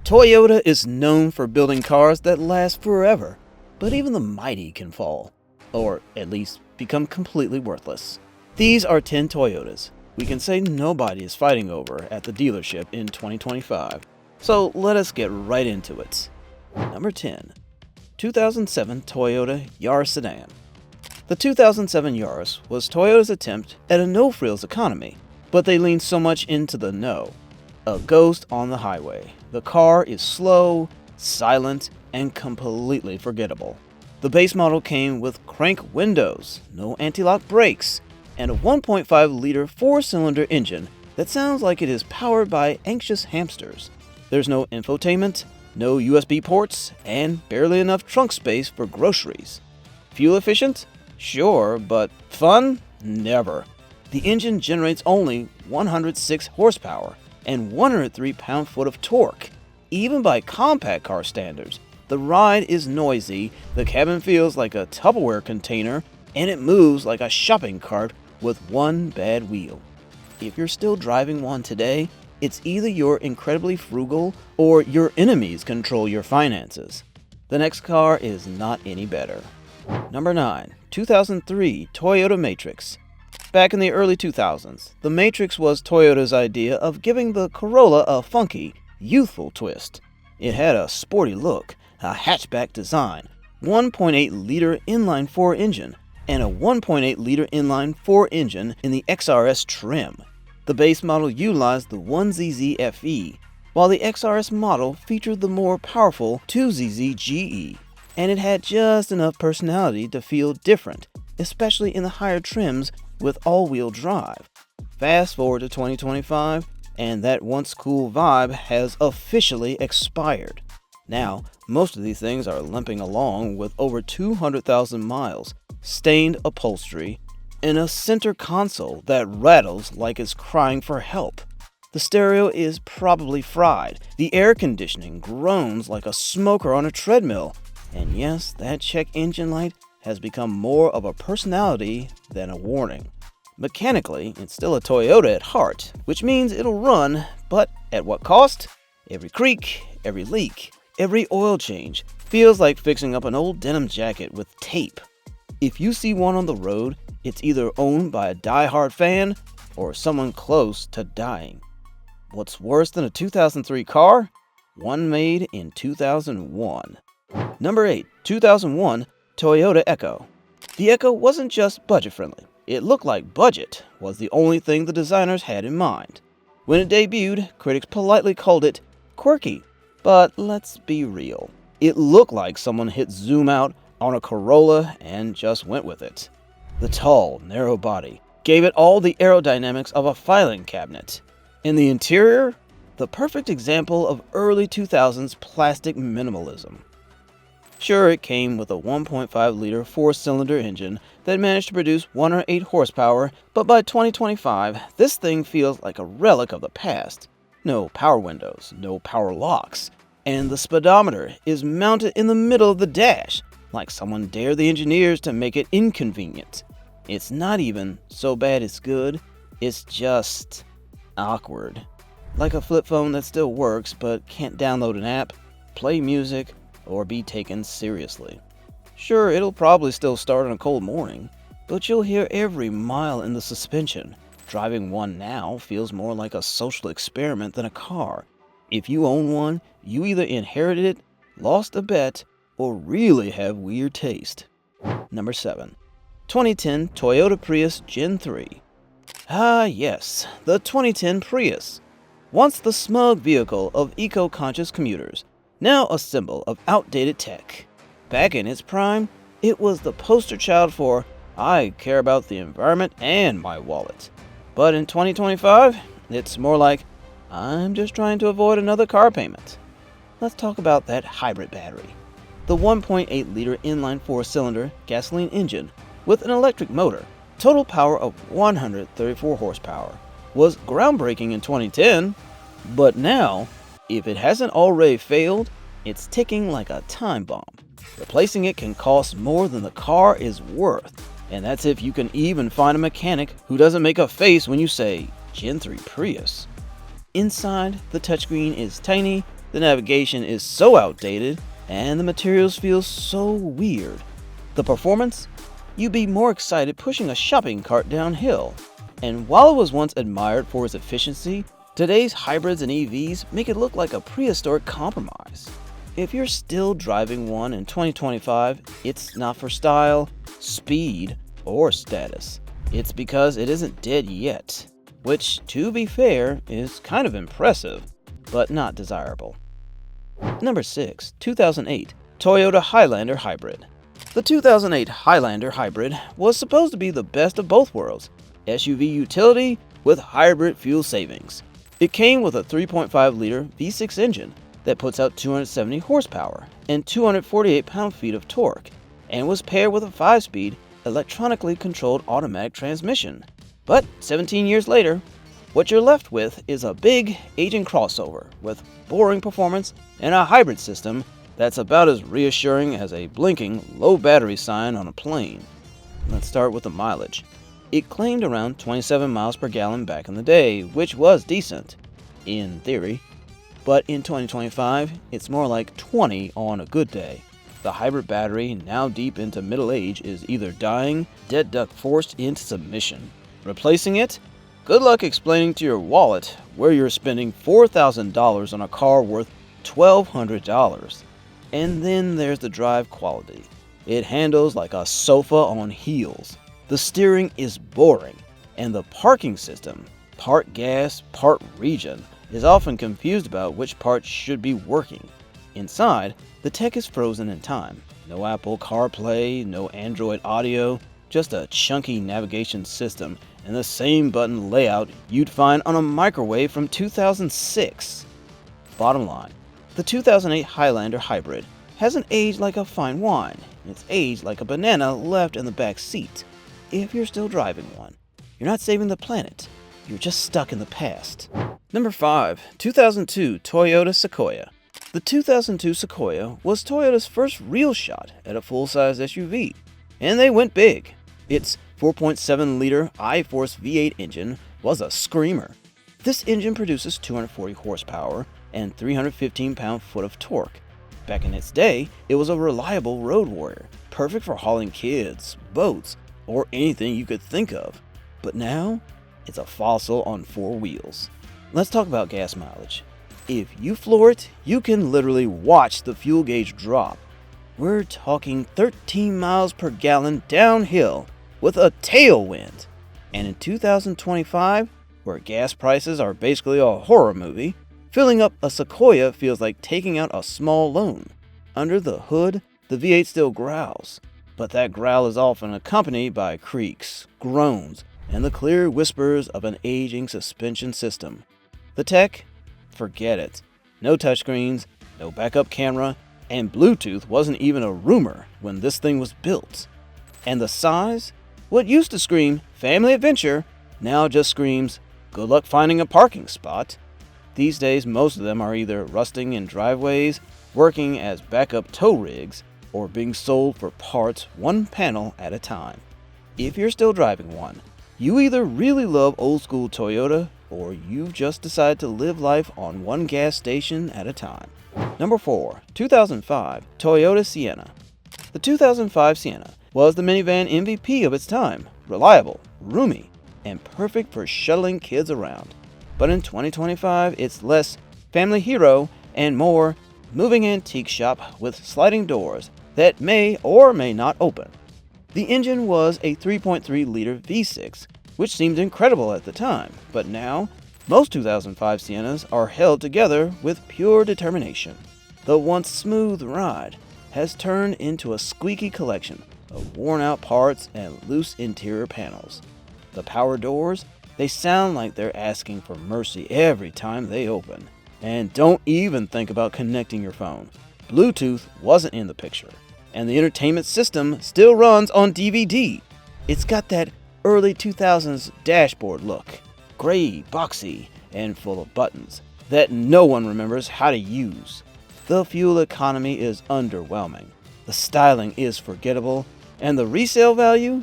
Toyota is known for building cars that last forever, but even the mighty can fall, or at least become completely worthless. These are 10 Toyotas we can say nobody is fighting over at the dealership in 2025. So let us get right into it. Number 10. 2007 Toyota Yaris Sedan. The 2007 Yaris was Toyota's attempt at a no-frills economy, but they leaned so much into the no. A ghost on the highway. The car is slow, silent, and completely forgettable. The base model came with crank windows, no anti-lock brakes, and a 1.5-liter four-cylinder engine that sounds like it is powered by anxious hamsters. There's no infotainment, no USB ports, and barely enough trunk space for groceries. Fuel efficient? Sure, but fun? Never. The engine generates only 106 horsepower and 103 pound-foot of torque. Even by compact car standards, the ride is noisy, the cabin feels like a Tupperware container, and it moves like a shopping cart with one bad wheel. If you're still driving one today, it's either you're incredibly frugal or your enemies control your finances. The next car is not any better. Number 9. 2003 Toyota Matrix. Back in the early 2000s, the Matrix was Toyota's idea of giving the Corolla a funky, youthful twist. It had a sporty look, a hatchback design, 1.8-liter inline-4 engine, and a 1.8-liter inline-4 engine in the XRS trim. The base model utilized the 1ZZ FE, while the XRS model featured the more powerful 2ZZ GE, and it had just enough personality to feel different, especially in the higher trims with all-wheel drive. Fast forward to 2025, and that once cool vibe has officially expired. Now, most of these things are limping along with over 200,000 miles, stained upholstery, and a center console that rattles like it's crying for help. The stereo is probably fried, the air conditioning groans like a smoker on a treadmill, and yes, that check engine light has become more of a personality than a warning. Mechanically, it's still a Toyota at heart, which means it'll run, but at what cost? Every creak, every leak, every oil change feels like fixing up an old denim jacket with tape. If you see one on the road, it's either owned by a die-hard fan or someone close to dying. What's worse than a 2003 car? One made in 2001. Number 8. 2001 Toyota Echo. The Echo wasn't just budget-friendly. It looked like budget was the only thing the designers had in mind. When it debuted, critics politely called it quirky. But let's be real. It looked like someone hit zoom out on a Corolla and just went with it. The tall, narrow body gave it all the aerodynamics of a filing cabinet. In the interior, the perfect example of early 2000s plastic minimalism. Sure, it came with a 1.5-liter four-cylinder engine that managed to produce 108 horsepower, but by 2025, this thing feels like a relic of the past. No power windows, no power locks, and the speedometer is mounted in the middle of the dash, like someone dared the engineers to make it inconvenient. It's not even so bad it's good, it's just awkward. Like a flip phone that still works but can't download an app, play music, or be taken seriously. Sure, it'll probably still start on a cold morning, but you'll hear every mile in the suspension. Driving one now feels more like a social experiment than a car. If you own one, you either inherited it, lost a bet, or really have weird taste. Number 7. 2010 Toyota Prius Gen 3. Ah yes, the 2010 Prius. Once the smug vehicle of eco-conscious commuters, now a symbol of outdated tech. Back in its prime, it was the poster child for, I care about the environment and my wallet. But in 2025, it's more like, I'm just trying to avoid another car payment. Let's talk about that hybrid battery. The 1.8-liter inline four-cylinder gasoline engine with an electric motor, total power of 134 horsepower, was groundbreaking in 2010, but now, if it hasn't already failed, it's ticking like a time bomb. Replacing it can cost more than the car is worth, and that's if you can even find a mechanic who doesn't make a face when you say Gen 3 Prius. Inside, the touchscreen is tiny, the The navigation is so outdated, and the materials feel so weird. The performance? You'd be more excited pushing a shopping cart downhill. And while it was once admired for its efficiency, today's hybrids and EVs make it look like a prehistoric compromise. If you're still driving one in 2025, it's not for style, speed, or status. It's because it isn't dead yet, which, to be fair, is kind of impressive, but not desirable. Number 6. 2008 Toyota Highlander Hybrid. The 2008 Highlander Hybrid was supposed to be the best of both worlds, SUV utility with hybrid fuel savings. It came with a 3.5-liter V6 engine that puts out 270 horsepower and 248 pound-feet of torque, and was paired with a 5-speed, electronically controlled automatic transmission. But 17 years later, what you're left with is a big, aging crossover with boring performance and a hybrid system that's about as reassuring as a blinking low battery sign on a plane. Let's start with the mileage. It claimed around 27 miles per gallon back in the day, which was decent, in theory. But in 2025, it's more like 20 on a good day. The hybrid battery, now deep into middle age, is either dying, dead duck forced into submission. Replacing it? Good luck explaining to your wallet where you're spending $4,000 on a car worth $1,200. And then there's the drive quality. It handles like a sofa on heels. The steering is boring, and the parking system, part gas, part regen, is often confused about which part should be working. Inside, the tech is frozen in time. No Apple CarPlay, no Android Audio, just a chunky navigation system and the same button layout you'd find on a microwave from 2006. Bottom line, the 2008 Highlander Hybrid hasn't aged like a fine wine. It's aged like a banana left in the back seat. If you're still driving one, you're not saving the planet. You're just stuck in the past. Number 5. 2002 Toyota Sequoia. The 2002 Sequoia was Toyota's first real shot at a full-size SUV, and they went big. Its 4.7-liter iForce V8 engine was a screamer. This engine produces 240 horsepower and 315 pound-foot of torque. Back in its day, it was a reliable road warrior, perfect for hauling kids, boats, or anything you could think of. But now, it's a fossil on 4 wheels. Let's talk about gas mileage. If you floor it, you can literally watch the fuel gauge drop. We're talking 13 miles per gallon downhill with a tailwind. And in 2025, where gas prices are basically a horror movie, filling up a Sequoia feels like taking out a small loan. Under the hood, the V8 still growls, but that growl is often accompanied by creaks, groans, and the clear whispers of an aging suspension system. The tech? Forget it. No touchscreens, no backup camera, and Bluetooth wasn't even a rumor when this thing was built. And the size? What used to scream family adventure now just screams good luck finding a parking spot. These days, most of them are either rusting in driveways, working as backup tow rigs, or being sold for parts one panel at a time. If you're still driving one, you either really love old school Toyota, or you've just decided to live life on one gas station at a time. Number 4. 2005 Toyota Sienna. The 2005 Sienna was the minivan MVP of its time, reliable, roomy, and perfect for shuttling kids around. But in 2025, it's less family hero and more moving antique shop with sliding doors that may or may not open. The engine was a 3.3-liter V6, which seemed incredible at the time, but now, most 2005 Siennas are held together with pure determination. The once smooth ride has turned into a squeaky collection of worn-out parts and loose interior panels. The power doors, they sound like they're asking for mercy every time they open. And don't even think about connecting your phone. Bluetooth wasn't in the picture, and the entertainment system still runs on DVD. It's got that early 2000s dashboard look, gray, boxy, and full of buttons that no one remembers how to use. The fuel economy is underwhelming, the styling is forgettable, and the resale value?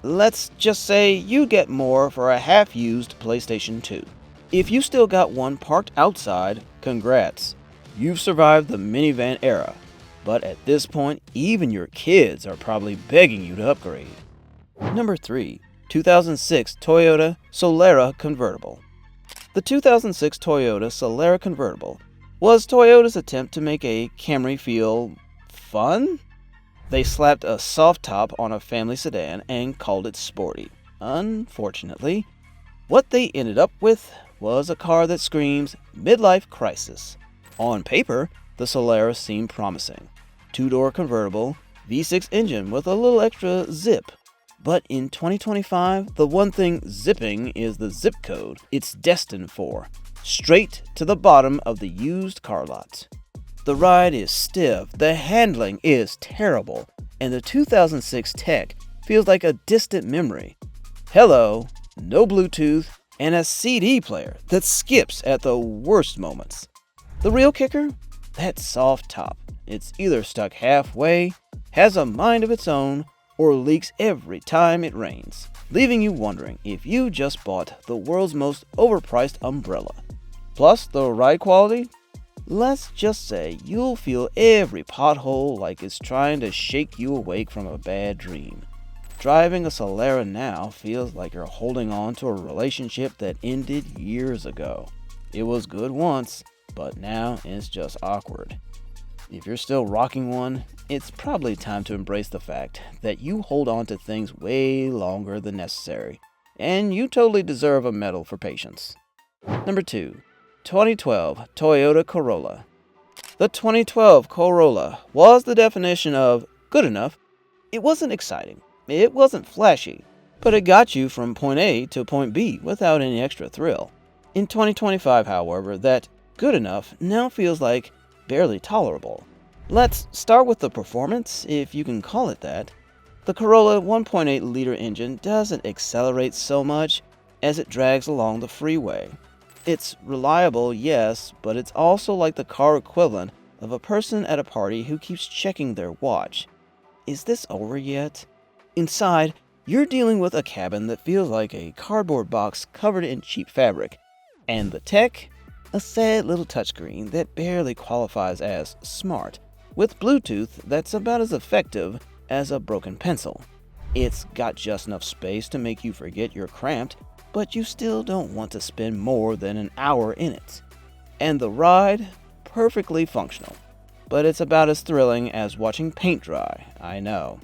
Let's just say you get more for a half-used PlayStation 2. If you still got one parked outside, congrats. you've survived the minivan era, but at this point, even your kids are probably begging you to upgrade. Number 3. 2006 Toyota Solara Convertible. The 2006 Toyota Solara Convertible was Toyota's attempt to make a Camry feel fun? They slapped a soft top on a family sedan and called it sporty. Unfortunately, what they ended up with was a car that screams midlife crisis. On paper, the Solara seemed promising. Two-door convertible, V6 engine with a little extra zip. But in 2025, the one thing zipping is the zip code it's destined for. Straight to the bottom of the used car lot. The ride is stiff, the handling is terrible, and the 2006 tech feels like a distant memory. Hello, no Bluetooth, and a CD player that skips at the worst moments. The real kicker? That soft top. It's either stuck halfway, has a mind of its own, or leaks every time it rains, leaving you wondering if you just bought the world's most overpriced umbrella. Plus, the ride quality? Let's just say you'll feel every pothole like it's trying to shake you awake from a bad dream. Driving a Solara now feels like you're holding on to a relationship that ended years ago. It was good once, but now it's just awkward. If you're still rocking one, it's probably time to embrace the fact that you hold on to things way longer than necessary, and you totally deserve a medal for patience. Number 2. 2012 Toyota Corolla. The 2012 Corolla was the definition of good enough. It wasn't exciting, it wasn't flashy, but it got you from point A to point B without any extra thrill. In 2025, however, that good enough now feels like barely tolerable. Let's start with the performance, if you can call it that. The Corolla 1.8-liter engine doesn't accelerate so much as it drags along the freeway. It's reliable, yes, but it's also like the car equivalent of a person at a party who keeps checking their watch. Is this over yet? Inside, you're dealing with a cabin that feels like a cardboard box covered in cheap fabric. And the tech? A sad little touchscreen that barely qualifies as smart, with Bluetooth that's about as effective as a broken pencil. It's got just enough space to make you forget you're cramped, but you still don't want to spend more than an hour in it. And the ride? Perfectly functional. But it's about as thrilling as watching paint dry, I know.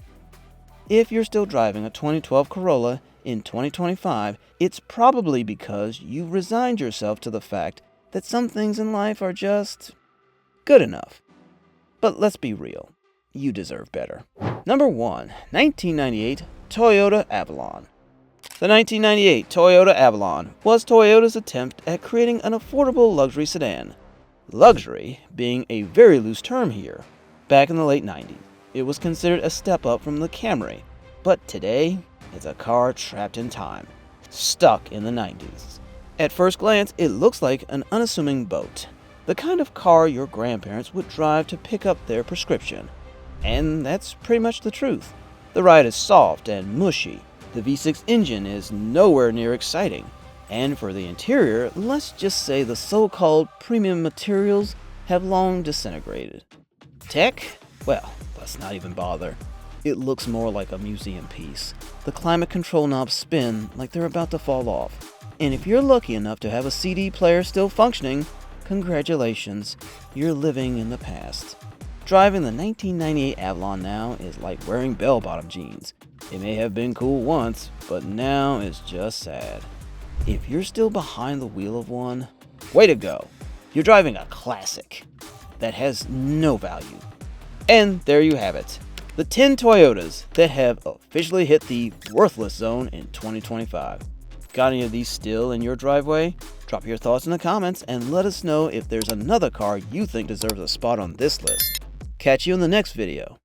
If you're still driving a 2012 Corolla in 2025, it's probably because you've resigned yourself to the fact that some things in life are just good enough. But let's be real, you deserve better. Number 1. 1998 Toyota Avalon. The 1998 Toyota Avalon was Toyota's attempt at creating an affordable luxury sedan. Luxury being a very loose term here. Back in the late 90s, it was considered a step up from the Camry, but today, it's a car trapped in time, stuck in the 90s. At first glance, it looks like an unassuming boat, the kind of car your grandparents would drive to pick up their prescription. And that's pretty much the truth. The ride is soft and mushy. The V6 engine is nowhere near exciting. And for the interior, let's just say the so-called premium materials have long disintegrated. Tech? Well, let's not even bother. It looks more like a museum piece. The climate control knobs spin like they're about to fall off. And if you're lucky enough to have a CD player still functioning, congratulations, you're living in the past. Driving the 1998 Avalon now is like wearing bell-bottom jeans. It may have been cool once, but now it's just sad. If you're still behind the wheel of one, way to go. You're driving a classic that has no value. And there you have it. The 10 Toyotas that have officially hit the worthless zone in 2025. Got any of these still in your driveway? Drop your thoughts in the comments and let us know if there's another car you think deserves a spot on this list. Catch you in the next video.